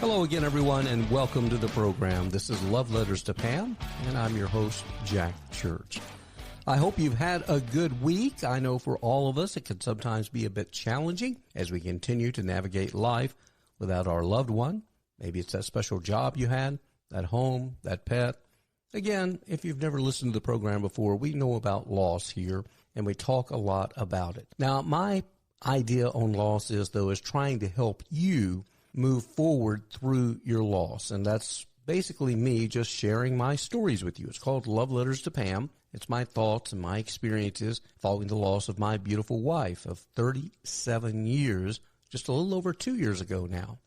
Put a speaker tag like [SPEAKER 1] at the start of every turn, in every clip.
[SPEAKER 1] Hello again, everyone, and welcome to the program. This is Love Letters to Pam, and I'm your host, Jack Church. I hope you've had a good week. I know for all of us it can sometimes be a bit challenging as we continue to navigate life without our loved one. Maybe it's that special job you had, that home, that pet. Again, if you've never listened to the program before, we know about loss here, and we talk a lot about it. Now, my idea on loss is trying to help you move forward through your loss. And that's basically me just sharing my stories with you. It's called Love Letters to Pam. It's my thoughts and my experiences following the loss of my beautiful wife of 37 years, just a little over 2 years ago now.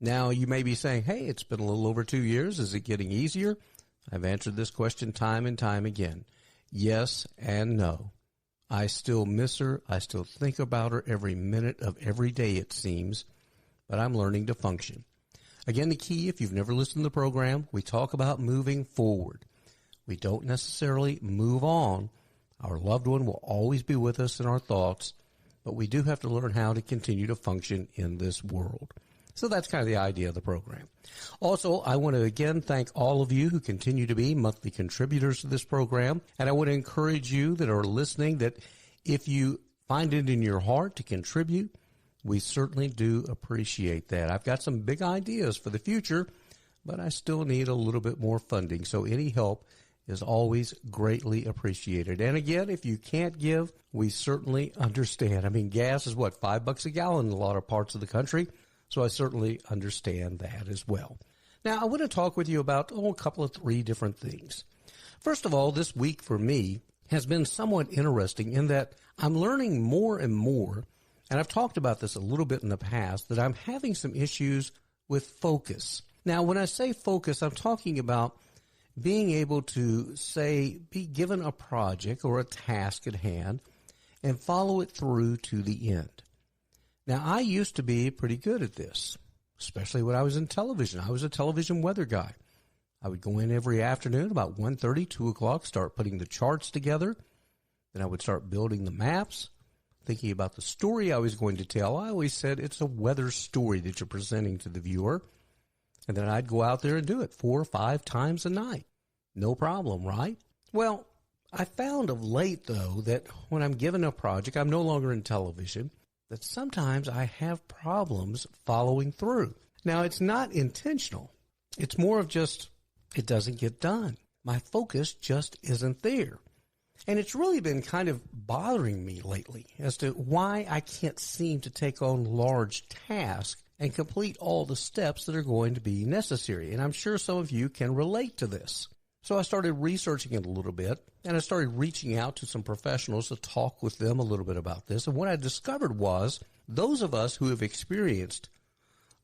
[SPEAKER 1] Now, you may be saying, hey, it's been a little over 2 years. Is it getting easier? I've answered this question time and time again. Yes and no. I still miss her. I still think about her every minute of every day, it seems. But I'm learning to function. Again, the key, if you've never listened to the program, we talk about moving forward. We don't necessarily move on. Our loved one will always be with us in our thoughts, but we do have to learn how to continue to function in this world. So that's kind of the idea of the program. Also, I want to again thank all of you who continue to be monthly contributors to this program, and I want to encourage you that are listening that if you find it in your heart to contribute, we certainly do appreciate that. I've got some big ideas for the future, but I still need a little bit more funding. So any help is always greatly appreciated. And again, if you can't give, we certainly understand. I mean, gas is what, $5 a gallon in a lot of parts of the country. So I certainly understand that as well. Now, I want to talk with you about three different things. First of all, this week for me has been somewhat interesting in that I'm learning more and more. And I've talked about this a little bit in the past, that I'm having some issues with focus. Now, when I say focus, I'm talking about being able to, be given a project or a task at hand and follow it through to the end. Now, I used to be pretty good at this, especially when I was in television. I was a television weather guy. I would go in every afternoon about 1:30, 2 o'clock, start putting the charts together. Then I would start building the maps. Thinking about the story I was going to tell. I always said it's a weather story that you're presenting to the viewer. And then I'd go out there and do it 4 or 5 times a night. No problem, right? Well, I found of late, though, that when I'm given a project, I'm no longer in television, that sometimes I have problems following through. Now, it's not intentional. It's more of just, it doesn't get done. My focus just isn't there. And it's really been kind of bothering me lately as to why I can't seem to take on large tasks and complete all the steps that are going to be necessary. And I'm sure some of you can relate to this. So I started researching it a little bit, and I started reaching out to some professionals to talk with them a little bit about this. And what I discovered was those of us who have experienced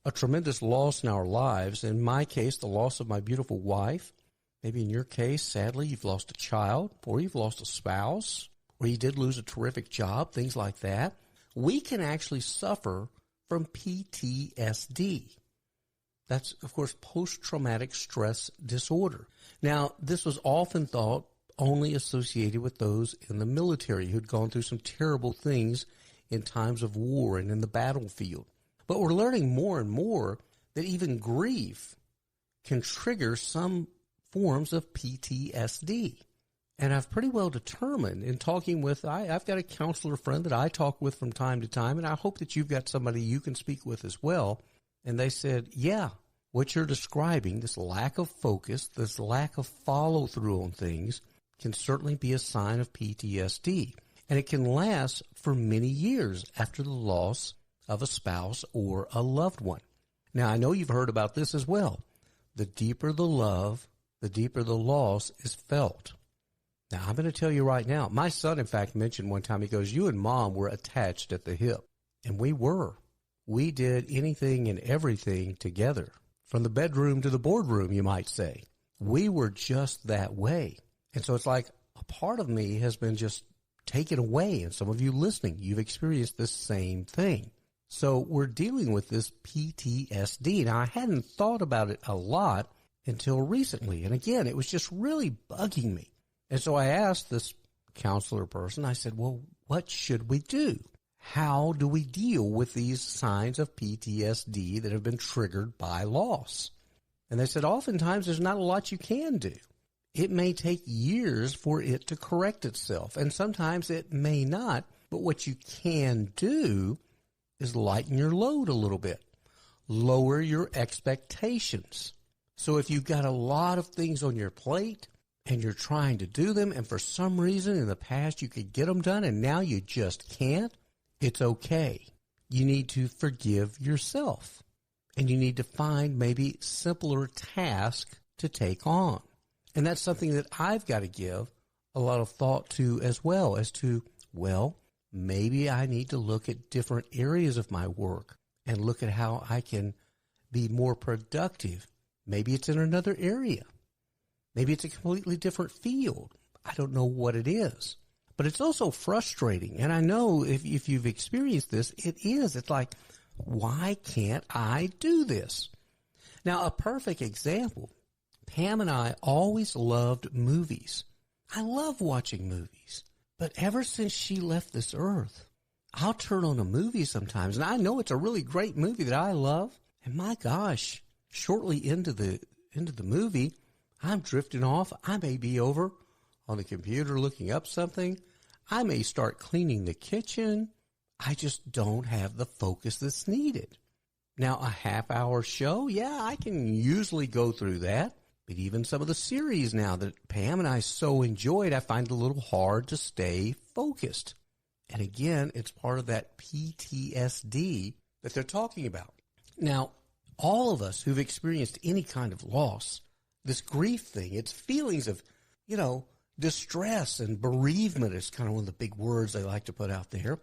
[SPEAKER 1] a tremendous loss in our lives, in my case, the loss of my beautiful wife, maybe in your case, sadly, you've lost a child, or you've lost a spouse, or you did lose a terrific job, things like that. We can actually suffer from PTSD. That's, of course, post-traumatic stress disorder. Now, this was often thought only associated with those in the military who'd gone through some terrible things in times of war and in the battlefield. But we're learning more and more that even grief can trigger some forms of PTSD. And I've pretty well determined in talking with, I've got a counselor friend that I talk with from time to time, and I hope that you've got somebody you can speak with as well. And they said, yeah, what you're describing, this lack of focus, this lack of follow through on things, can certainly be a sign of PTSD. And it can last for many years after the loss of a spouse or a loved one. Now, I know you've heard about this as well. The deeper the love, the deeper the loss is felt. Now, I'm going to tell you right now, my son, in fact, mentioned one time, he goes, you and Mom were attached at the hip. And we were. We did anything and everything together, from the bedroom to the boardroom, you might say. We were just that way. And so it's like a part of me has been just taken away. And some of you listening, you've experienced the same thing. So we're dealing with this PTSD. Now, I hadn't thought about it a lot until recently. And again, it was just really bugging me. And so I asked this counselor person, I said, well, what should we do? how do we deal with these signs of PTSD that have been triggered by loss? And they said, oftentimes there's not a lot you can do. It may take years for it to correct itself, and sometimes it may not. But what you can do is lighten your load a little bit. Lower your expectations. So if you've got a lot of things on your plate and you're trying to do them, and for some reason in the past you could get them done and now you just can't, it's okay. You need to forgive yourself. And you need to find maybe simpler tasks to take on. And that's something that I've got to give a lot of thought to as well, as to, well, maybe I need to look at different areas of my work and look at how I can be more productive. Maybe it's in another area. Maybe it's a completely different field. I don't know what it is. But it's also frustrating. And I know if you've experienced this, it is. It's like, why can't I do this? Now, a perfect example, Pam and I always loved movies. I love watching movies. But ever since she left this earth, I'll turn on a movie sometimes, and I know it's a really great movie that I love. And my gosh, shortly into the movie, I'm drifting off. I may be over on the computer looking up something. I may start cleaning the kitchen. I just don't have the focus that's needed. Now, a half-hour show, yeah, I can usually go through that. But even some of the series now that Pam and I so enjoyed, I find it a little hard to stay focused. And again, it's part of that PTSD that they're talking about. Now, all of us who've experienced any kind of loss, this grief thing, it's feelings of, distress and bereavement is kind of one of the big words they like to put out there.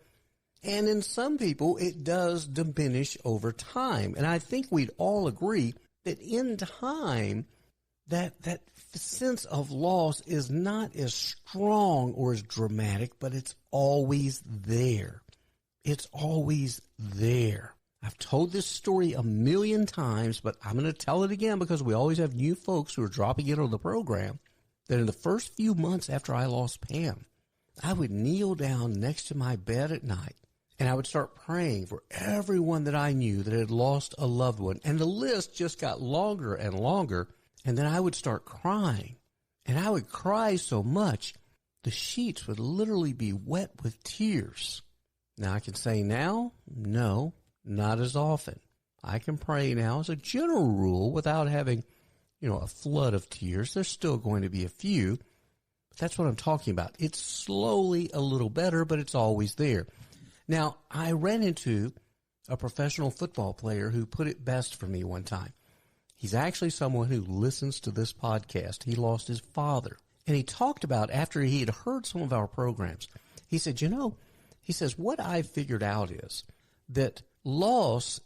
[SPEAKER 1] And in some people, it does diminish over time. And I think we'd all agree that in time, that sense of loss is not as strong or as dramatic, but it's always there. It's always there. I've told this story a million times, but I'm going to tell it again because we always have new folks who are dropping in on the program, that in the first few months after I lost Pam, I would kneel down next to my bed at night and I would start praying for everyone that I knew that had lost a loved one. And the list just got longer and longer. And then I would start crying. And I would cry so much, the sheets would literally be wet with tears. Now, I can say now, no, not as often. I can pray now as a general rule without having, a flood of tears. There's still going to be a few. But that's what I'm talking about. It's slowly a little better, but it's always there. Now, I ran into a professional football player who put it best for me one time. He's actually someone who listens to this podcast. He lost his father. And he talked about, after he had heard some of our programs, he said, he says, what I figured out is that loss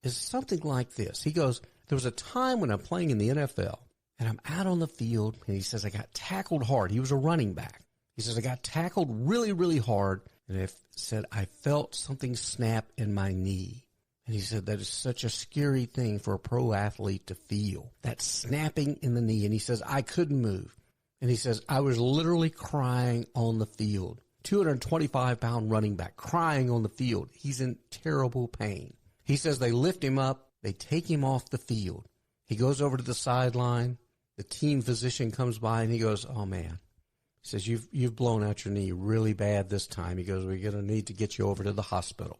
[SPEAKER 1] is something like this. He goes, there was a time when I'm playing in the NFL, and I'm out on the field, and he says, I got tackled hard. He was a running back. He says, I got tackled really, really hard, and he said, I felt something snap in my knee. And he said that is such a scary thing for a pro athlete to feel, that snapping in the knee. And he says, I couldn't move. And he says, I was literally crying on the field. 225-pound running back crying on the field. He's in terrible pain. He says they lift him up. They take him off the field. He goes over to the sideline. The team physician comes by and he goes, oh, man. He says, you've blown out your knee really bad this time. He goes, we're going to need to get you over to the hospital.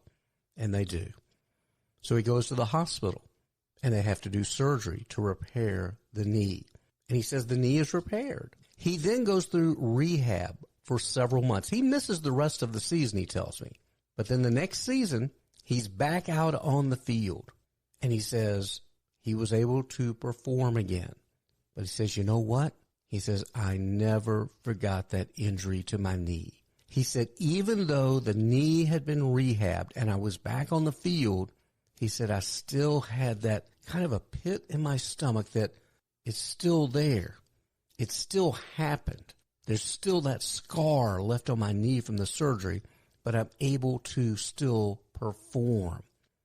[SPEAKER 1] And they do. So he goes to the hospital, and they have to do surgery to repair the knee. And he says the knee is repaired. He then goes through rehab for several months. He misses the rest of the season, he tells me. But then the next season, he's back out on the field. And he says he was able to perform again. But he says, you know what? He says, I never forgot that injury to my knee. He said, even though the knee had been rehabbed and I was back on the field, he said, I still had that kind of a pit in my stomach that it's still there. It still happened. There's still that scar left on my knee from the surgery, but I'm able to still perform.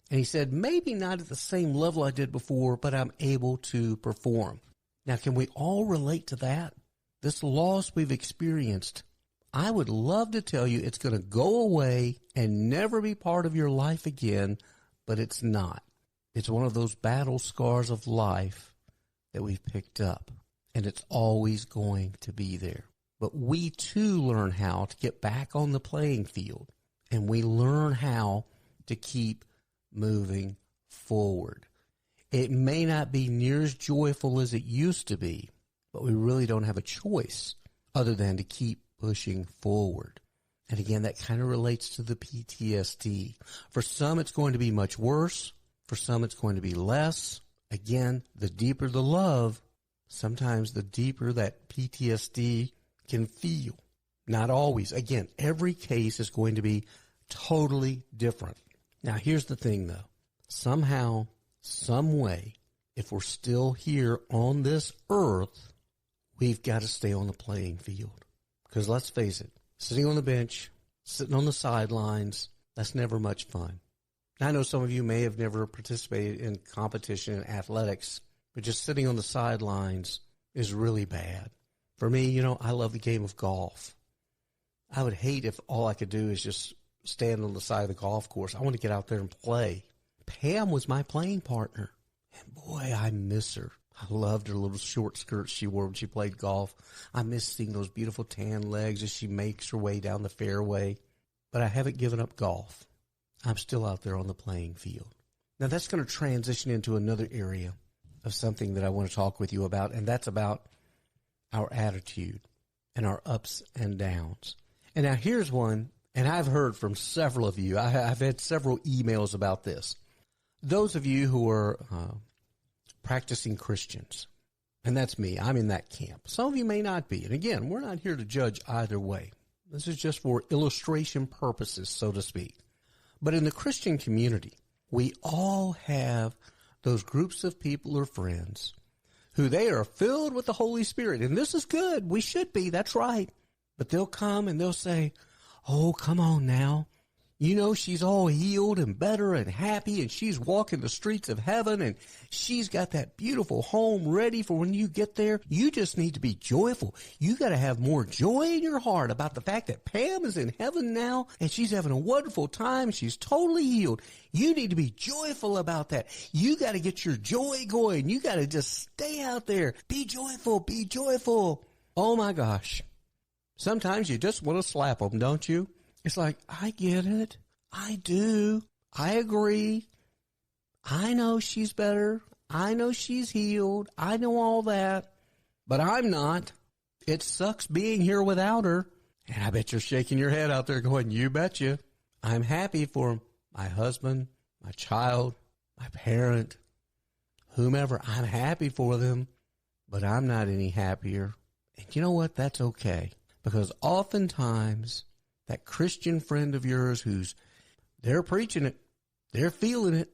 [SPEAKER 1] And he said, maybe not at the same level I did before, but I'm able to perform. Now, can we all relate to that? This loss we've experienced, I would love to tell you it's going to go away and never be part of your life again, but it's not. It's one of those battle scars of life that we've picked up, and it's always going to be there. But we too learn how to get back on the playing field, and we learn how to keep moving forward. It may not be near as joyful as it used to be, but we really don't have a choice other than to keep pushing forward. And again, that kind of relates to the PTSD. For some, it's going to be much worse. For some, it's going to be less. Again, the deeper the love, sometimes the deeper that PTSD can feel. Not always. Again, every case is going to be totally different. Now, here's the thing, though. Somehow, some way, if we're still here on this earth, we've got to stay on the playing field. Because let's face it, sitting on the bench, sitting on the sidelines, that's never much fun. Now, I know some of you may have never participated in competition in athletics, but just sitting on the sidelines is really bad. For me, I love the game of golf. I would hate if all I could do is just stand on the side of the golf course. I want to get out there and play. Pam was my playing partner, and boy, I miss her. I loved her little short skirts she wore when she played golf. I miss seeing those beautiful tan legs as she makes her way down the fairway. But I haven't given up golf. I'm still out there on the playing field. Now, that's going to transition into another area of something that I want to talk with you about, and that's about our attitude and our ups and downs. And now here's one, and I've heard from several of you. I've had several emails about this. Those of you who are practicing Christians, and that's me, I'm in that camp. Some of you may not be. And again, we're not here to judge either way. This is just for illustration purposes, so to speak. But in the Christian community, we all have those groups of people or friends who they are filled with the Holy Spirit. And this is good. We should be. That's right. But they'll come and they'll say, oh, come on now. She's all healed and better and happy, and she's walking the streets of heaven, and she's got that beautiful home ready for when you get there. You just need to be joyful. You got to have more joy in your heart about the fact that Pam is in heaven now, and she's having a wonderful time. She's totally healed. You need to be joyful about that. You got to get your joy going. You got to just stay out there. Be joyful. Be joyful. Oh, my gosh. Sometimes you just want to slap them, don't you? It's like, I get it. I do. I agree. I know she's better. I know she's healed. I know all that. But I'm not. It sucks being here without her. And I bet you're shaking your head out there going, you betcha. I'm happy for my husband, my child, my parent, whomever. I'm happy for them. But I'm not any happier. And you know what? That's okay. Because oftentimes, that Christian friend of yours they're preaching it, they're feeling it,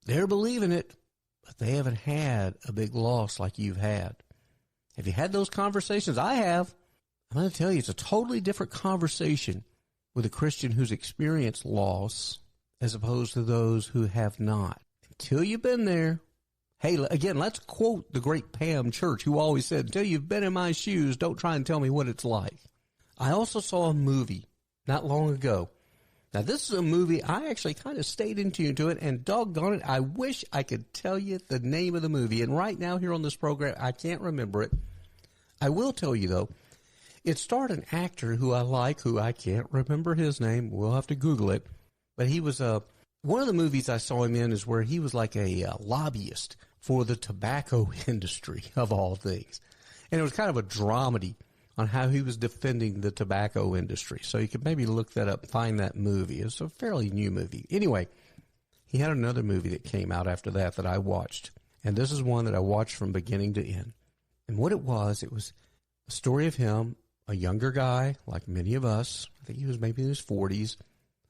[SPEAKER 1] they're believing it, but they haven't had a big loss like you've had. Have you had those conversations? I have. I'm going to tell you, it's a totally different conversation with a Christian who's experienced loss as opposed to those who have not. Until you've been there. Hey, again, let's quote the great Pam Church, who always said, until you've been in my shoes, don't try and tell me what it's like. I also saw a movie not long ago. Now, this is a movie, I actually kind of stayed in tune to it, and doggone it, I wish I could tell you the name of the movie. And right now here on this program, I can't remember it. I will tell you, though, it starred an actor who I like, who I can't remember his name. We'll have to Google it. But he was one of the movies I saw him in is where he was like a lobbyist for the tobacco industry, of all things. And it was kind of a dramedy on how he was defending the tobacco industry. So you could maybe look that up and find that movie. It's a fairly new movie. Anyway, he had another movie that came out after that I watched. And this is one that I watched from beginning to end. And what it was a story of him, a younger guy, like many of us, I think he was maybe in his 40s,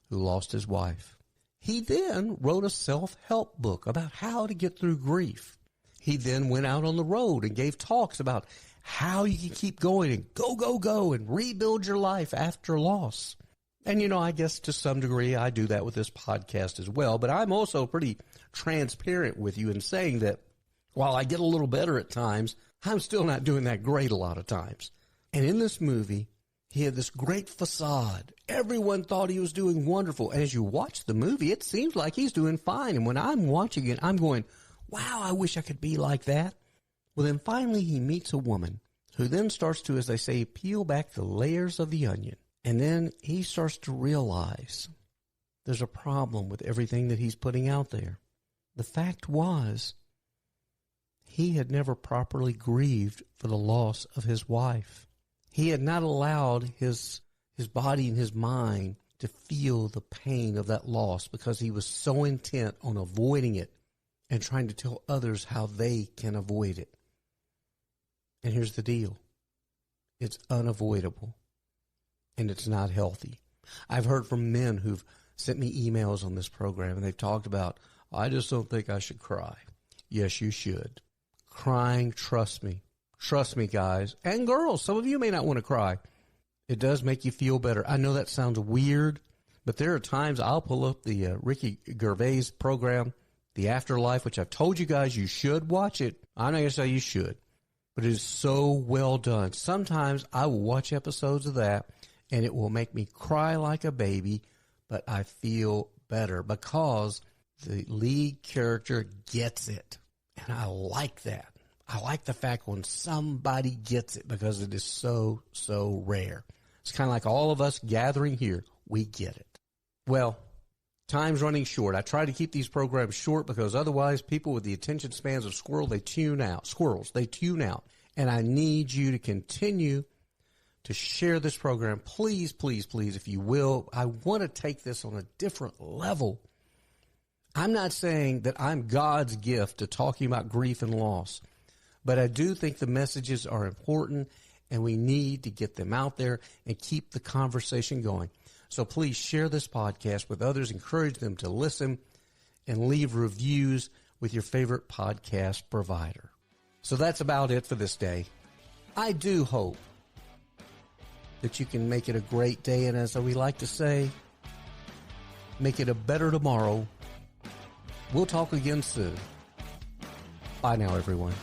[SPEAKER 1] who lost his wife. He then wrote a self-help book about how to get through grief. He then went out on the road and gave talks about how you can keep going and go, and rebuild your life after loss. And, I guess to some degree I do that with this podcast as well, but I'm also pretty transparent with you in saying that while I get a little better at times, I'm still not doing that great a lot of times. And in this movie, He had this great facade. Everyone thought he was doing wonderful. And as you watch the movie, it seems like he's doing fine. And when I'm watching it, I'm going, wow, I wish I could be like that. Well, then finally he meets a woman who then starts to, as they say, peel back the layers of the onion. And then he starts to realize there's a problem with everything that he's putting out there. The fact was, he had never properly grieved for the loss of his wife. He had not allowed his body and his mind to feel the pain of that loss because he was so intent on avoiding it and trying to tell others how they can avoid it. And here's the deal. It's unavoidable, and it's not healthy. I've heard from men who've sent me emails on this program, and they've talked about, I just don't think I should cry. Yes, you should. Crying, trust me, guys and girls. Some of you may not want to cry. It does make you feel better. I know that sounds weird, but there are times I'll pull up the Ricky Gervais program, The Afterlife, which I've told you guys you should watch it. I'm not going to say you should, but it is so well done. Sometimes I will watch episodes of that, and it will make me cry like a baby, but I feel better because the lead character gets it. And I like that. I like the fact when somebody gets it because it is so, so rare. It's kind of like all of us gathering here. We get it. Well, time's running short. I try to keep these programs short because otherwise people with the attention spans of squirrels, they tune out. And I need you to continue to share this program. Please, please, please, if you will. I want to take this on a different level. I'm not saying that I'm God's gift to talking about grief and loss, but I do think the messages are important, and we need to get them out there and keep the conversation going. So please share this podcast with others, encourage them to listen, and leave reviews with your favorite podcast provider. So that's about it for this day. I do hope that you can make it a great day, and as we like to say, make it a better tomorrow. We'll talk again soon. Bye now, everyone.